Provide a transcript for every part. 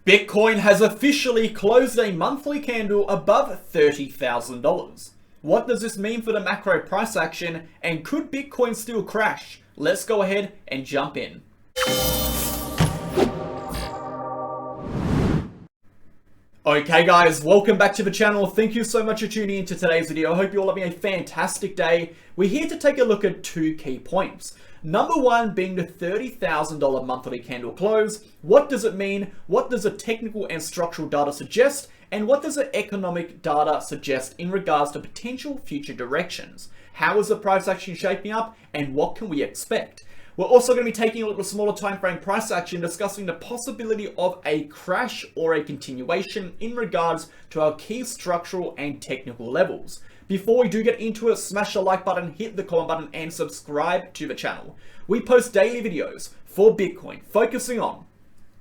Bitcoin has officially closed a monthly candle above $30,000. What does this mean for the macro price action, and could Bitcoin still crash? Let's go ahead and jump in. Okay guys, welcome back to the channel. Thank you so much for tuning into today's video. I hope you're all having a fantastic day. We're here to take a look at two key points. Number one being the $30,000 monthly candle close. What does it mean? What does the technical and structural data suggest? And what does the economic data suggest in regards to potential future directions? How is the price action shaping up, and what can we expect? We're also going to be taking a look at a smaller time frame price action, discussing the possibility of a crash or a continuation in regards to our key structural and technical levels. Before we do get into it, smash the like button, hit the comment button, and subscribe to the channel. We post daily videos for Bitcoin focusing on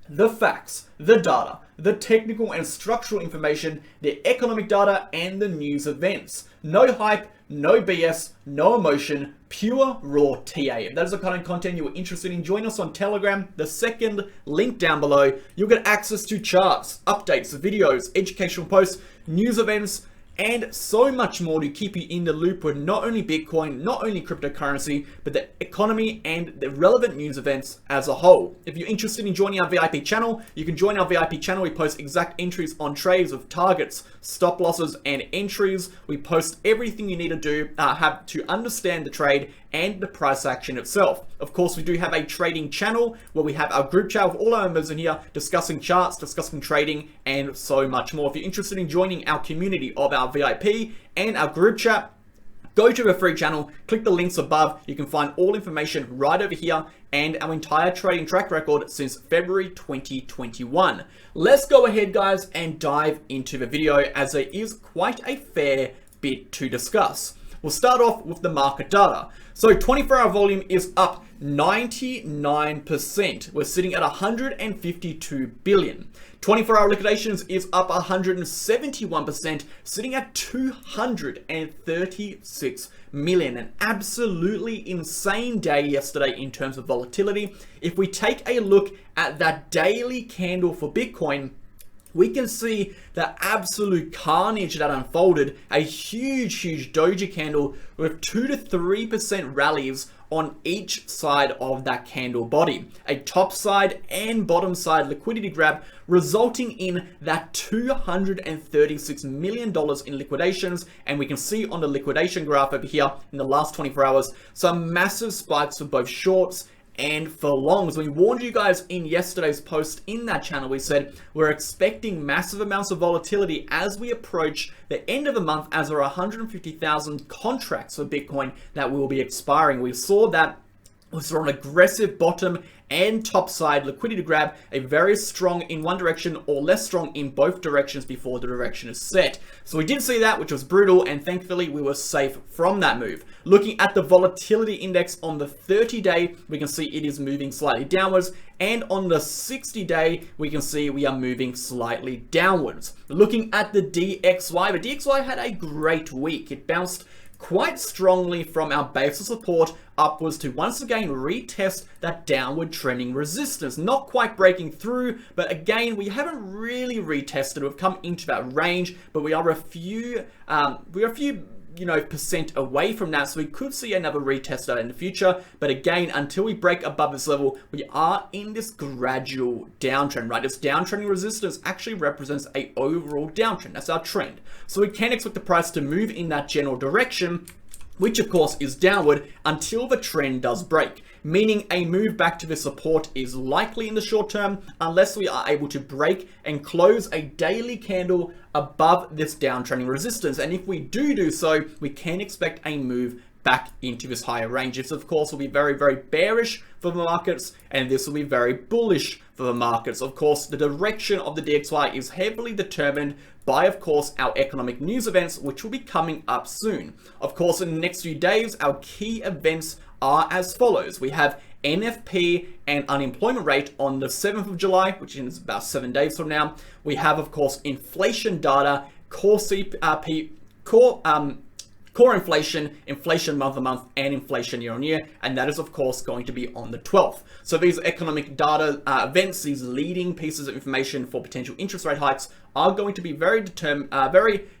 the facts, the data, the technical and structural information, the economic data, and the news events. No hype, no BS, no emotion, pure raw TA. If that is the kind of content you are interested in, join us on Telegram, the second link down below. You'll get access to charts, updates, videos, educational posts, news events, and so much more to keep you in the loop with not only Bitcoin, not only cryptocurrency, but the economy and the relevant news events as a whole. If you're interested in joining our VIP channel, you can join our VIP channel. We post exact entries on trades with targets, stop losses, and entries. We post everything you need to do, have to understand the trade and the price action itself. Of course, we do have a trading channel where we have our group chat with all our members in here discussing charts, discussing trading, and so much more. If you're interested in joining our community of our VIP and our group chat, go to the free channel, click the links above. You can find all information right over here and our entire trading track record since February 2021. Let's go ahead, guys, and dive into the video, as there is quite a fair bit to discuss. We'll start off with the market data. So 24-hour volume is up 99%. We're sitting at 152 billion. 24-hour liquidations is up 171%, sitting at 236 million. An absolutely insane day yesterday in terms of volatility. If we take a look at that daily candle for Bitcoin, we can see the absolute carnage that unfolded. A huge doji candle with 2 to 3% rallies on each side of that candle body. A top side and bottom side liquidity grab, resulting in that $236 million in liquidations. And we can see on the liquidation graph over here in the last 24 hours, some massive spikes for both shorts and for longs. We warned you guys in yesterday's post in that channel. We said we're expecting massive amounts of volatility as we approach the end of the month, as there are 150,000 contracts for Bitcoin that will be expiring. We saw that. We saw an aggressive bottom and top side liquidity grab, a very strong in one direction or less strong in both directions before the direction is set. So we did see that, which was brutal, and thankfully we were safe from that move. Looking at the volatility index on the 30-day, we can see it is moving slightly downwards, and on the 60-day, we can see we are moving slightly downwards. Looking at the DXY, the DXY had a great week. It bounced quite strongly from our base of support upwards to once again retest that downward trending resistance. Not quite breaking through, but again, we haven't really retested. We've come into that range, but we are a few percent away from that, so we could see another retest out in the future. But again, until we break above this level, we are in this gradual downtrend, right? This downtrending resistance actually represents a overall downtrend. That's our trend. So we can expect the price to move in that general direction, which of course is downward, until the trend does break. Meaning a move back to the support is likely in the short term, unless we are able to break and close a daily candle above this downtrending resistance. And if we do so, we can expect a move back into this higher range. This of course will be very bearish for the markets, and this will be very bullish for the markets. Of course, the direction of the DXY is heavily determined by, of course, our economic news events, which will be coming up soon. Of course, in the next few days, our key events are as follows. We have NFP and unemployment rate on the 7th of July, which is about 7 days from now. We have, of course, inflation data, core core inflation, inflation month to month, and inflation year on year, and that is of course going to be on the 12th. So these economic data events, these leading pieces of information for potential interest rate hikes, are going to be very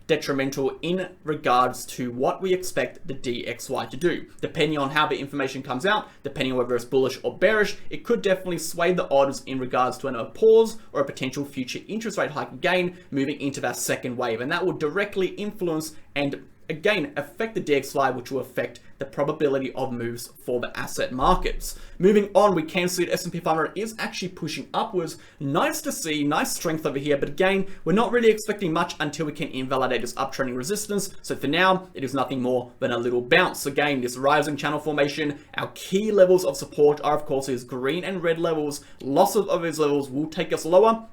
detrimental in regards to what we expect the DXY to do. Depending on how the information comes out, depending on whether it's bullish or bearish, it could definitely sway the odds in regards to a pause or a potential future interest rate hike again, moving into that second wave, and that will directly influence and again affect the DXY, which will affect the probability of moves for the asset markets. Moving on, we can see that S&P 500 is actually pushing upwards. Nice to see, nice strength over here, but again, we're not really expecting much until we can invalidate this uptrending resistance. So for now, it is nothing more than a little bounce. Again, this rising channel formation, our key levels of support are of course these green and red levels. Losses of these levels will take us lower.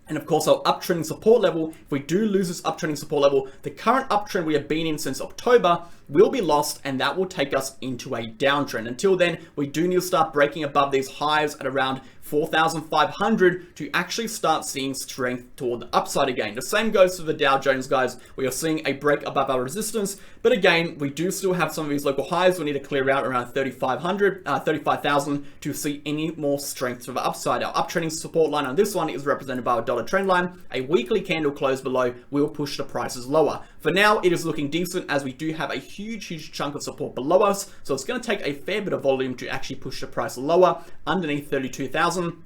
And of course, our uptrending support level, if we do lose this uptrending support level, the current uptrend we have been in since October will be lost, and that will take us into a downtrend. Until then, we do need to start breaking above these highs at around 4,500 to actually start seeing strength toward the upside again. The same goes to the Dow Jones, guys. We are seeing a break above our resistance, but again, we do still have some of these local highs we need to clear out around 35,000 to see any more strength to the upside. Our uptrending support line on this one is represented by a dollar trend line. A weekly candle close below will push the prices lower. For now, it is looking decent as we do have a huge chunk of support below us, so it's going to take a fair bit of volume to actually push the price lower underneath 32,000.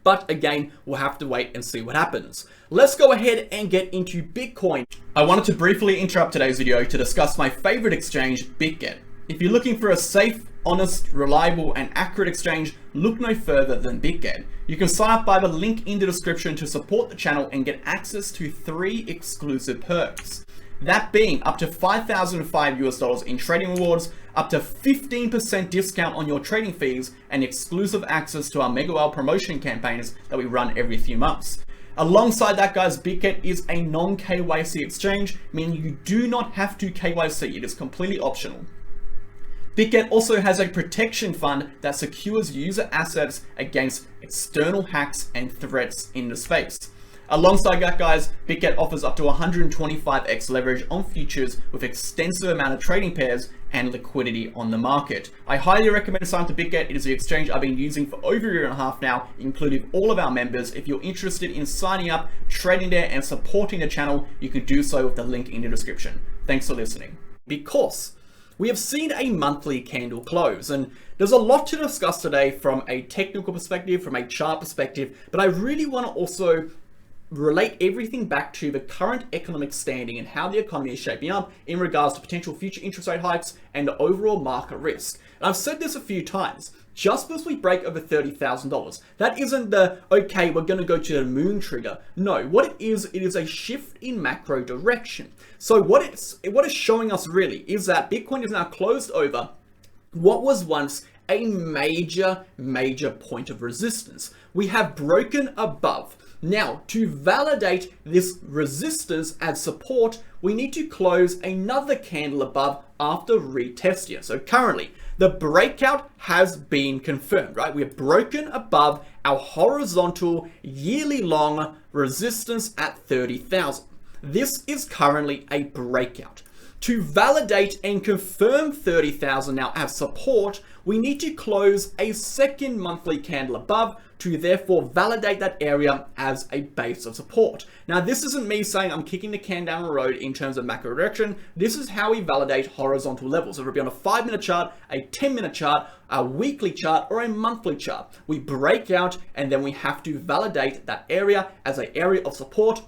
But again, we'll have to wait and see what happens. Let's go ahead and get into Bitcoin. I wanted to briefly interrupt today's video to discuss my favorite exchange, Bitget. If you're looking for a safe, honest, reliable, and accurate exchange, look no further than Bitget. You can sign up by the link in the description to support the channel and get access to 3 exclusive perks. That being up to $5,005 in trading rewards, up to 15% discount on your trading fees, and exclusive access to our MegaWhale promotion campaigns that we run every few months. Alongside that, guys, Bitget is a non-KYC exchange, meaning you do not have to KYC. It is completely optional. Bitget also has a protection fund that secures user assets against external hacks and threats in the space. Alongside that, guys, Bitget offers up to 125x leverage on futures with extensive amount of trading pairs and liquidity on the market. I highly recommend signing up to Bitget. It is the exchange I've been using for over a year and a half now, including all of our members. If you're interested in signing up, trading there, and supporting the channel, you can do so with the link in the description. Thanks for listening. Because we have seen a monthly candle close, and there's a lot to discuss today from a technical perspective, from a chart perspective, but I really want to also relate everything back to the current economic standing and how the economy is shaping up in regards to potential future interest rate hikes and the overall market risk. And I've said this a few times, just because we break over $30,000, that isn't the, okay, we're going to go to the moon trigger. No, what it is a shift in macro direction. So what it's showing us really is that Bitcoin is now closed over what was once a major point of resistance. We have broken above. Now, to validate this resistance as support, we need to close another candle above after retesting it. So currently, the breakout has been confirmed, right? We have broken above our horizontal yearly long resistance at 30,000. This is currently a breakout. To validate and confirm 30,000 now as support, we need to close a second monthly candle above to therefore validate that area as a base of support. Now, this isn't me saying I'm kicking the can down the road in terms of macro direction. This is how we validate horizontal levels. So it'll be on a 5-minute chart, a 10-minute chart, a weekly chart, or a monthly chart. We break out and then we have to validate that area as an area of support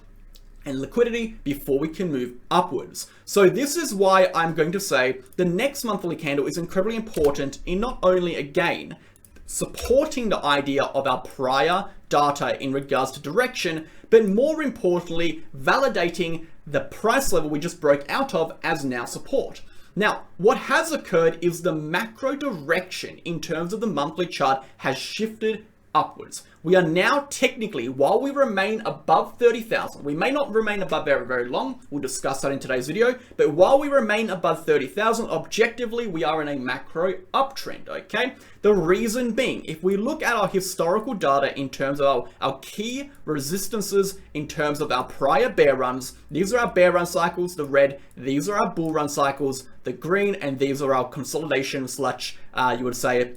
and liquidity before we can move upwards. So this is why I'm going to say the next monthly candle is incredibly important in not only, again, supporting the idea of our prior data in regards to direction, but more importantly, validating the price level we just broke out of as now support. Now, what has occurred is the macro direction in terms of the monthly chart has shifted upwards. we are now technically, while we remain above 30,000, we may not remain above very, very long. We'll discuss that in today's video. But while we remain above 30,000, objectively, we are in a macro uptrend, okay? The reason being, if we look at our historical data in terms of our key resistances, in terms of our prior bear runs, these are our bear run cycles, the red, these are our bull run cycles, the green, and these are our consolidation slash, you would say,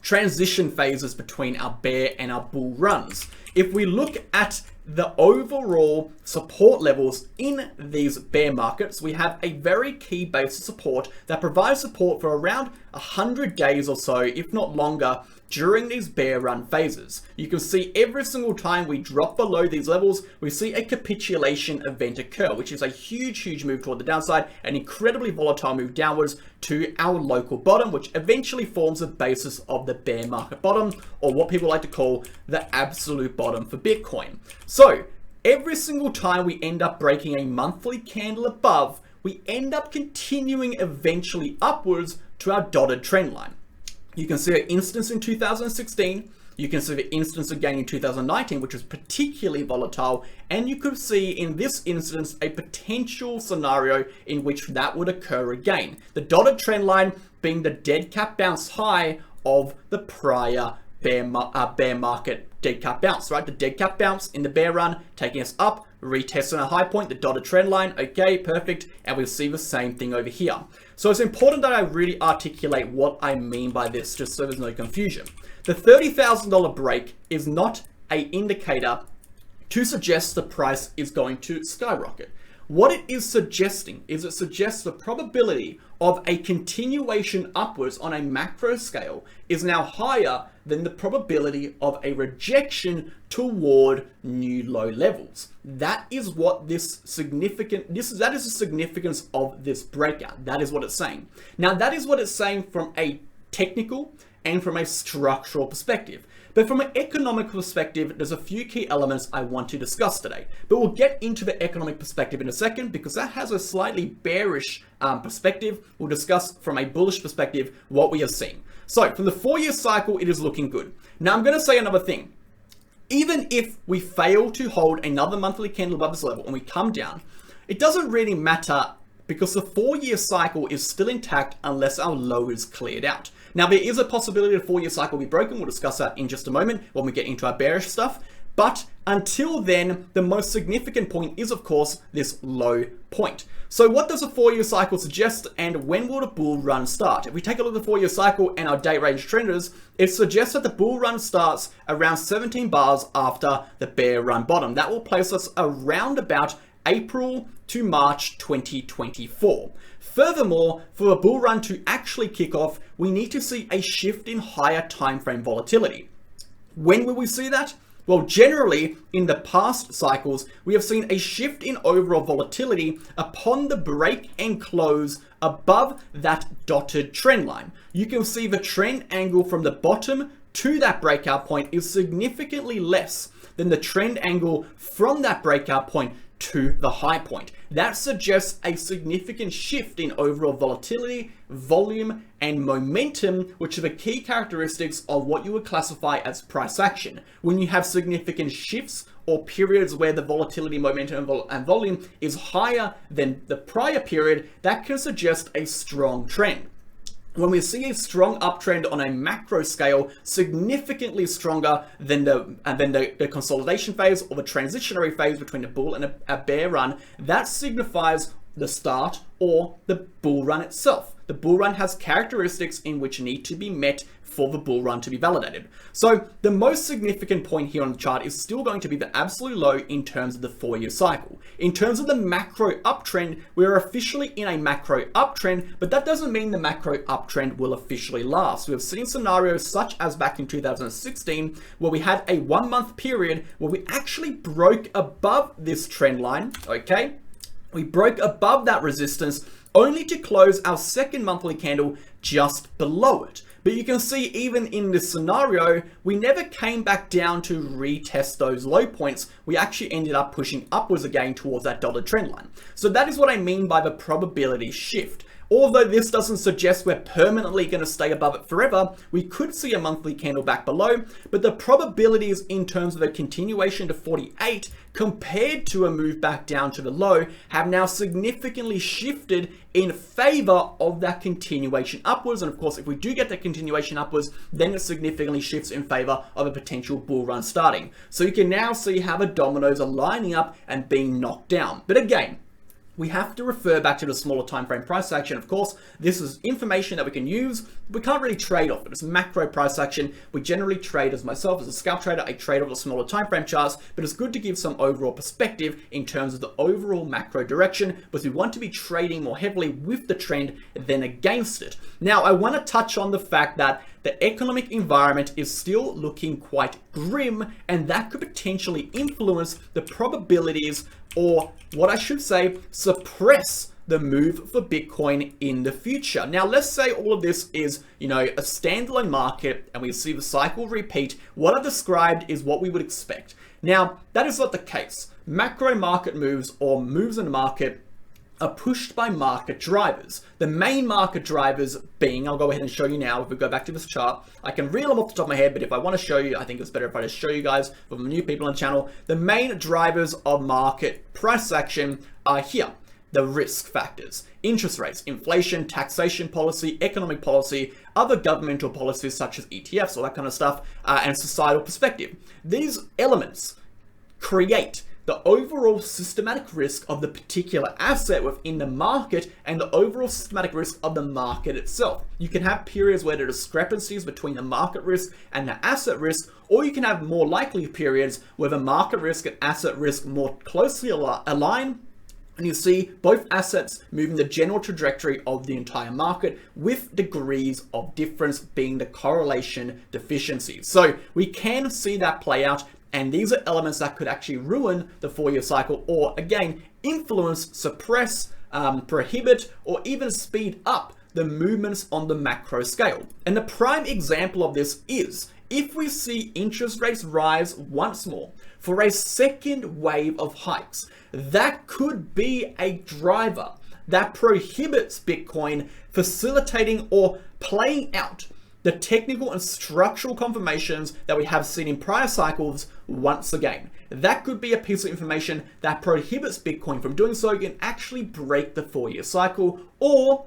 transition phases between our bear and our bull runs. If we look at the overall support levels in these bear markets, we have a very key base of support that provides support for around 100 days or so, if not longer, during these bear run phases. You can see every single time we drop below these levels, we see a capitulation event occur, which is a huge move toward the downside, an incredibly volatile move downwards to our local bottom, which eventually forms the basis of the bear market bottom, or what people like to call the absolute bottom for Bitcoin. So every single time we end up breaking a monthly candle above, we end up continuing eventually upwards to our dotted trend line. You can see an instance in 2016, you can see the instance again in 2019, which was particularly volatile, and you could see in this instance a potential scenario in which that would occur again. The dotted trend line being the dead cat bounce high of the prior bear market dead cat bounce, right? The dead cat bounce in the bear run, taking us up, retesting a high point, the dotted trend line, okay, perfect, and we'll see the same thing over here. So it's important that I really articulate what I mean by this, just so there's no confusion. The $30,000 break is not an indicator to suggest the price is going to skyrocket. What it is suggesting is it suggests the probability of a continuation upwards on a macro scale is now higher than the probability of a rejection toward new low levels. That is what that is the significance of this breakout. That is what it's saying. Now that is what it's saying from a technical and from a structural perspective. But from an economic perspective, there's a few key elements I want to discuss today. But we'll get into the economic perspective in a second because that has a slightly bearish perspective. We'll discuss from a bullish perspective what we are seeing. So from the 4-year cycle, it is looking good. Now I'm going to say another thing. Even if we fail to hold another monthly candle above this level and we come down, it doesn't really matter because the 4-year cycle is still intact unless our low is cleared out. Now, there is a possibility the 4-year cycle will be broken. We'll discuss that in just a moment when we get into our bearish stuff. But until then, the most significant point is, of course, this low point. So what does a 4-year cycle suggest, and when will the bull run start? If we take a look at the 4-year cycle and our day range trenders, it suggests that the bull run starts around 17 bars after the bear run bottom. That will place us around about April to March 2024. Furthermore, for a bull run to actually kick off, we need to see a shift in higher time frame volatility. When will we see that? Well, generally, in the past cycles, we have seen a shift in overall volatility upon the break and close above that dotted trend line. You can see the trend angle from the bottom to that breakout point is significantly less than the trend angle from that breakout point to the high point. That suggests a significant shift in overall volatility, volume, and momentum, which are the key characteristics of what you would classify as price action. When you have significant shifts or periods where the volatility, momentum, and volume is higher than the prior period, that can suggest a strong trend. When we see a strong uptrend on a macro scale, significantly stronger than the consolidation phase or the transitionary phase between a bull and a bear run, that signifies the start or the bull run itself. The bull run has characteristics in which need to be met for the bull run to be validated. So the most significant point here on the chart is still going to be the absolute low in terms of the 4-year cycle. In terms of the macro uptrend, we're officially in a macro uptrend, but that doesn't mean the macro uptrend will officially last. We've seen scenarios such as back in 2016, where we had a 1-month period where we actually broke above this trend line, okay? We broke above that resistance only to close our second monthly candle just below it. But you can see even in this scenario, we never came back down to retest those low points. We actually ended up pushing upwards again towards that dotted trend line. So that is what I mean by the probability shift. Although this doesn't suggest we're permanently going to stay above it forever, we could see a monthly candle back below, but the probabilities in terms of a continuation to 48 compared to a move back down to the low have now significantly shifted in favor of that continuation upwards. And of course, if we do get that continuation upwards, then it significantly shifts in favor of a potential bull run starting. So you can now see how the dominoes are lining up and being knocked down. But again, we have to refer back to the smaller time frame price action. Of course, this is information that we can use. We can't really trade off it. It's macro price action. We generally trade, as myself, as a scalp trader, I trade off the smaller time frame charts, but it's good to give some overall perspective in terms of the overall macro direction, because we want to be trading more heavily with the trend than against it. Now, I want to touch on the fact that the economic environment is still looking quite grim, and that could potentially influence the probabilities, or what I should say, suppress the move for Bitcoin in the future. Now, let's say all of this is, a standalone market and we see the cycle repeat. What I've described is what we would expect. Now, that is not the case. Macro market moves or moves in the market are pushed by market drivers. The main market drivers being, I'll go ahead and show you now, if we go back to this chart, I can reel them off the top of my head, but if I want to show you, I think it's better if I just show you guys, for the new people on the channel, the main drivers of market price action are here. The risk factors: interest rates, inflation, taxation policy, economic policy, other governmental policies such as ETFs, all that kind of stuff, and societal perspective. These elements create the overall systematic risk of the particular asset within the market and the overall systematic risk of the market itself. You can have periods where there are discrepancies between the market risk and the asset risk, or you can have more likely periods where the market risk and asset risk more closely align, and you see both assets moving the general trajectory of the entire market, with degrees of difference being the correlation deficiencies. So we can see that play out. And these are elements that could actually ruin the 4-year cycle, or again, influence, suppress, prohibit, or even speed up the movements on the macro scale. And the prime example of this is if we see interest rates rise once more for a second wave of hikes, that could be a driver that prohibits Bitcoin facilitating or playing out the technical and structural confirmations that we have seen in prior cycles once again. That could be a piece of information that prohibits Bitcoin from doing so, and actually break the 4-year cycle or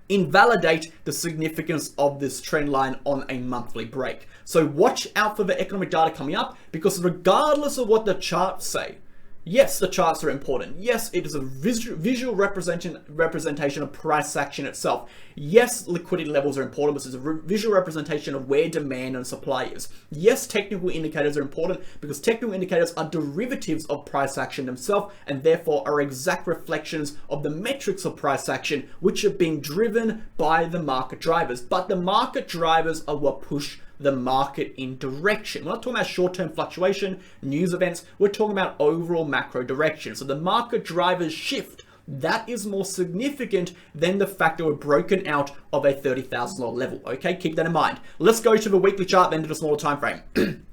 invalidate the significance of this trend line on a monthly break. So watch out for the economic data coming up, because regardless of what the charts say, yes, the charts are important. Yes, it is a visual representation of price action itself. Yes, liquidity levels are important, because it's a visual representation of where demand and supply is. Yes, technical indicators are important, because technical indicators are derivatives of price action themselves, and therefore are exact reflections of the metrics of price action, which are being driven by the market drivers. But the market drivers are what push the market in direction. We're not talking about short-term fluctuation, news events, we're talking about overall macro direction. So the market drivers shift, that is more significant than the fact that we're broken out of a $30,000 level. Okay, keep that in mind. Let's go to the weekly chart, then to the smaller time frame.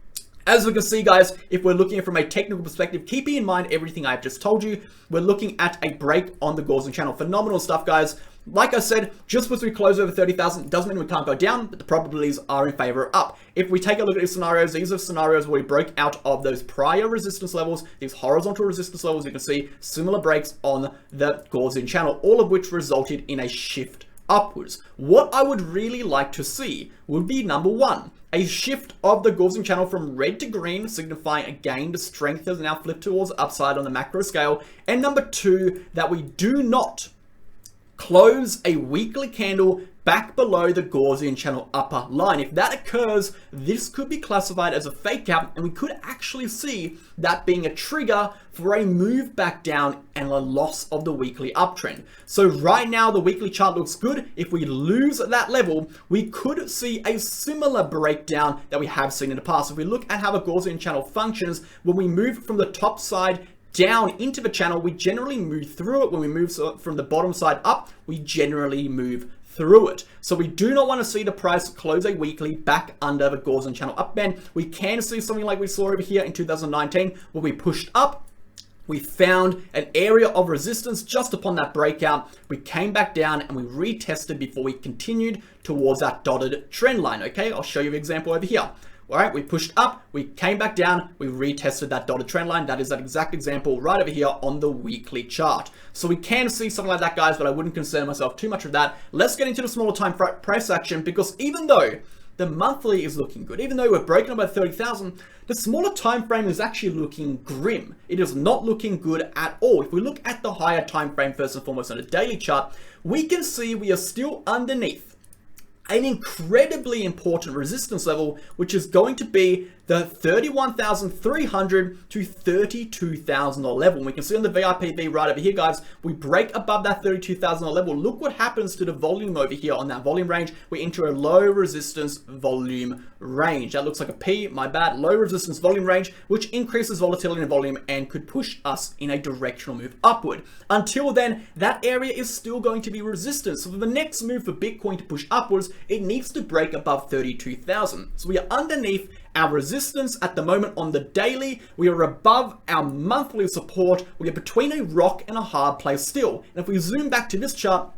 As we can see, guys, if we're looking from a technical perspective, keeping in mind everything I've just told you, we're looking at a break on the Gaussian channel. Phenomenal stuff, guys. Like I said, just because we close over 30,000 doesn't mean we can't go down, but the probabilities are in favor of up. If we take a look at these are scenarios where we broke out of those prior resistance levels, these horizontal resistance levels. You can see similar breaks on the Gaussian channel, all of which resulted in a shift upwards. What I would really like to see would be, number one, a shift of the Gaussian channel from red to green, signifying again the strength has now flipped towards the upside on the macro scale. And number two, that we do not close a weekly candle back below the Gaussian channel upper line. If that occurs, this could be classified as a fake out, and we could actually see that being a trigger for a move back down and a loss of the weekly uptrend. So right now, the weekly chart looks good. If we lose that level, we could see a similar breakdown that we have seen in the past. If we look at how the Gaussian channel functions, when we move from the top side down into the channel, we generally move through it. When we move from the bottom side up, we generally move through it. So we do not want to see the price close a weekly back under the Gaussian channel upband. We can see something like we saw over here in 2019, where we pushed up, We found an area of resistance just upon that breakout. We came back down and we retested before we continued towards that dotted trend line. Okay, I'll show you an example over here. All right, we pushed up, we came back down, we retested that dotted trend line. That is that exact example right over here on the weekly chart. So we can see something like that, guys, but I wouldn't concern myself too much with that. Let's get into the smaller time price action, because even though the monthly is looking good, even though we're breaking up by 30,000, the smaller time frame is actually looking grim. It is not looking good at all. If we look at the higher time frame first and foremost on a daily chart, we can see we are still underneath an incredibly important resistance level, which is going to be the $31,300 to $32,000 level. And we can see on the VIPV right over here, guys, we break above that $32,000 level. Look what happens to the volume over here on that volume range. We enter a low resistance volume range. That looks like a P, my bad. Low resistance volume range, which increases volatility in volume and could push us in a directional move upward. Until then, that area is still going to be resistance. So for the next move for Bitcoin to push upwards, it needs to break above 32,000. So we are underneath our resistance at the moment on the daily. We are above our monthly support. We are between a rock and a hard place still. And if we zoom back to this chart,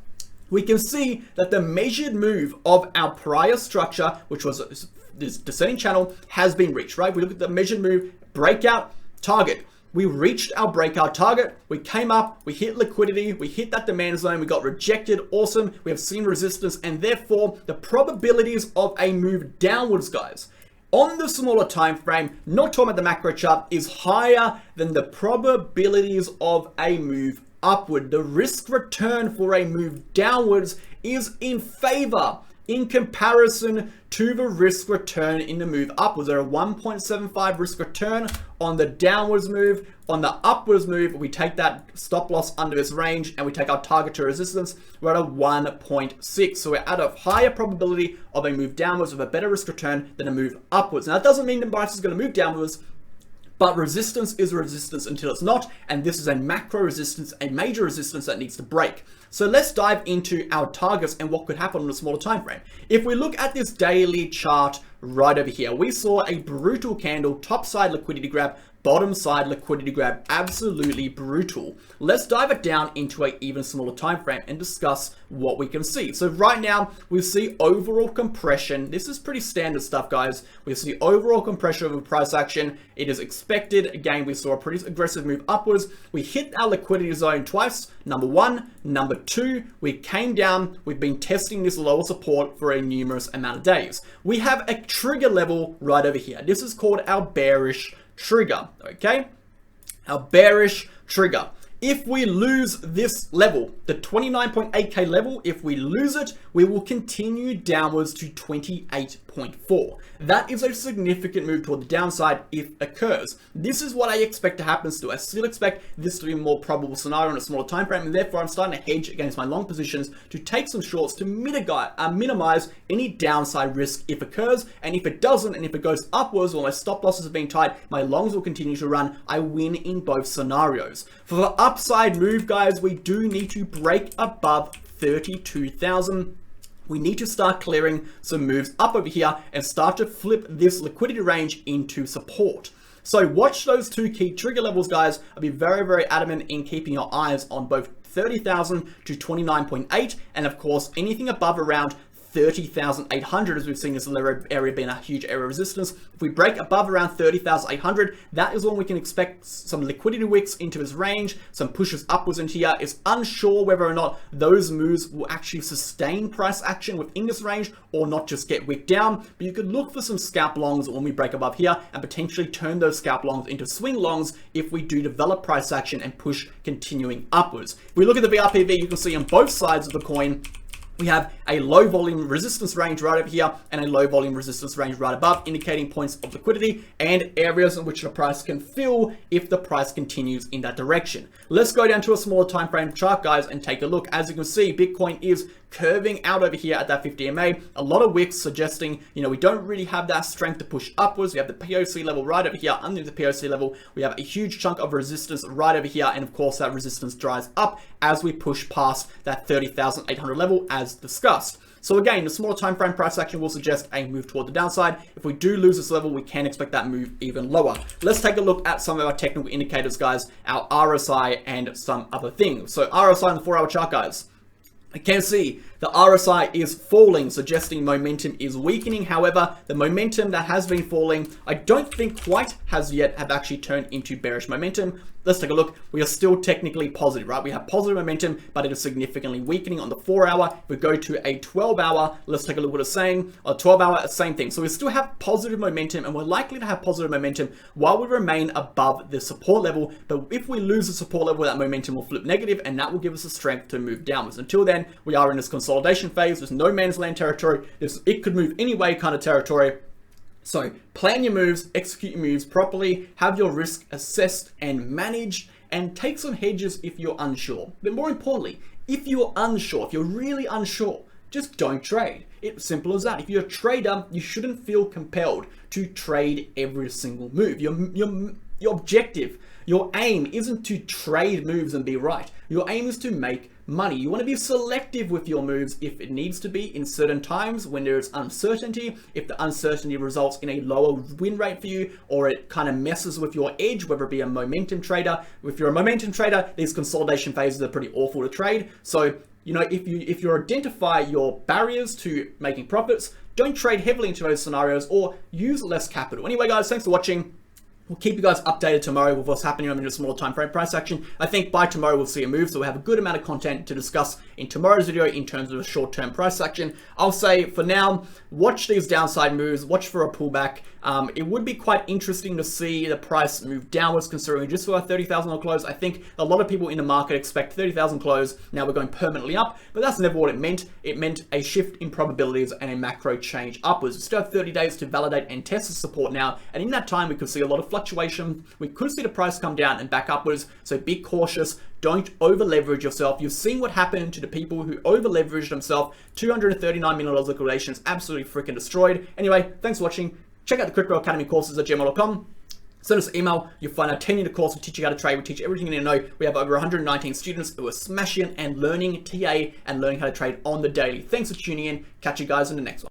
we can see that the measured move of our prior structure, which was this descending channel, has been reached, right? We look at the measured move, breakout, target. We reached our breakout target. We came up, we hit liquidity, we hit that demand zone, we got rejected. Awesome. We have seen resistance, and therefore the probabilities of a move downwards, guys, on the smaller time frame, not talking about the macro chart, is higher than the probabilities of a move upward. The risk return for a move downwards is in favor in comparison to the risk return in the move upwards. There are 1.75 risk return on the downwards move. On the upwards move, we take that stop loss under this range and we take our target to resistance. We're at a 1.6. So we're at a higher probability of a move downwards with a better risk return than a move upwards. Now, that doesn't mean the price is going to move downwards, but resistance is resistance until it's not. And this is a macro resistance, a major resistance that needs to break. So let's dive into our targets and what could happen on a smaller time frame. If we look at this daily chart right over here, we saw a brutal candle, top side liquidity grab, bottom side liquidity grab, absolutely brutal. Let's dive it down into an even smaller time frame and discuss what we can see. So right now we see overall compression. This is pretty standard stuff, guys. We see overall compression of a price action. It is expected. Again, we saw a pretty aggressive move upwards. We hit our liquidity zone twice. Number one, number two, we came down. We've been testing this lower support for a numerous amount of days. We have a trigger level right over here. This is called our bearish trigger, okay? Our bearish trigger. If we lose this level, the 29.8K level, if we lose it, we will continue downwards to 28.4. That is a significant move toward the downside if it occurs. This is what I expect to happen still. I still expect this to be a more probable scenario in a smaller time frame, and therefore I'm starting to hedge against my long positions to take some shorts to minimize any downside risk if it occurs. And if it doesn't, and if it goes upwards or my stop losses are being tied, my longs will continue to run. I win in both scenarios. For the upside move, guys, we do need to break above 32,000. We need to start clearing some moves up over here and start to flip this liquidity range into support. So watch those two key trigger levels, guys. I'll be very, very adamant in keeping your eyes on both 30,000 to 29.8, and of course anything above around 30,800, as we've seen this area being a huge area of resistance. If we break above around 30,800, that is when we can expect some liquidity wicks into this range, some pushes upwards into here. It's unsure whether or not those moves will actually sustain price action within this range or not just get wicked down, but you could look for some scalp longs when we break above here and potentially turn those scalp longs into swing longs if we do develop price action and push continuing upwards. If we look at the VRPV, you can see on both sides of the coin, we have a low volume resistance range right over here and a low volume resistance range right above, indicating points of liquidity and areas in which the price can fill if the price continues in that direction. Let's go down to a smaller time frame chart, guys, and take a look. As you can see, Bitcoin is curving out over here at that 50 MA. A lot of wicks suggesting, we don't really have that strength to push upwards. We have the POC level right over here. Under the POC level, we have a huge chunk of resistance right over here. And of course, that resistance dries up as we push past that 30,800 level as discussed. So again, the smaller time frame price action will suggest a move toward the downside. If we do lose this level, we can expect that move even lower. Let's take a look at some of our technical indicators, guys, our RSI and some other things. So RSI on the 4-hour chart, guys. You can see the RSI is falling, suggesting momentum is weakening. However, the momentum that has been falling, I don't think quite has yet have actually turned into bearish momentum. Let's take a look. We are still technically positive, right? We have positive momentum, but it is significantly weakening on the 4-hour. If we go to a 12-hour, let's take a look what it's saying. On 12-hour, same thing. So we still have positive momentum, and we're likely to have positive momentum while we remain above the support level. But if we lose the support level, that momentum will flip negative, and that will give us the strength to move downwards. Until then, we are in this consolidation phase. There's no man's land territory. It could move any way kind of territory. So plan your moves, execute your moves properly, have your risk assessed and managed, and take some hedges if you're unsure. But more importantly, if you're unsure, if you're really unsure, just don't trade. It's simple as that. If you're a trader, you shouldn't feel compelled to trade every single move. Your objective, your aim isn't to trade moves and be right. Your aim is to make money. You want to be selective with your moves if it needs to be in certain times when there is uncertainty. If the uncertainty results in a lower win rate for you, or it kind of messes with your edge, whether it be a momentum trader. If you're a momentum trader, these consolidation phases are pretty awful to trade. So, you know, if you identify your barriers to making profits, don't trade heavily into those scenarios or use less capital. Anyway, guys, thanks for watching. We'll keep you guys updated tomorrow with what's happening in a small time frame price action. I think by tomorrow we'll see a move, so we'll have a good amount of content to discuss in tomorrow's video in terms of a short-term price action. I'll say for now, watch these downside moves, watch for a pullback. It would be quite interesting to see the price move downwards, considering just for our 30,000 close. I think a lot of people in the market expect 30,000 close. Now we're going permanently up, but that's never what it meant. It meant a shift in probabilities and a macro change upwards. We still have 30 days to validate and test the support now, and in that time we could see a lot of fluctuation. We could see the price come down and back upwards, so be cautious. Don't over leverage yourself. You've seen what happened to the people who over leveraged themselves. $239 million liquidations, absolutely freaking destroyed. Anyway, thanks for watching. Check out the Crypto Academy courses at gmail.com. Send us an email. You'll find our 10-unit course. We teach you how to trade. We teach everything you need to know. We have over 119 students who are smashing and learning TA and learning how to trade on the daily. Thanks for tuning in. Catch you guys in the next one.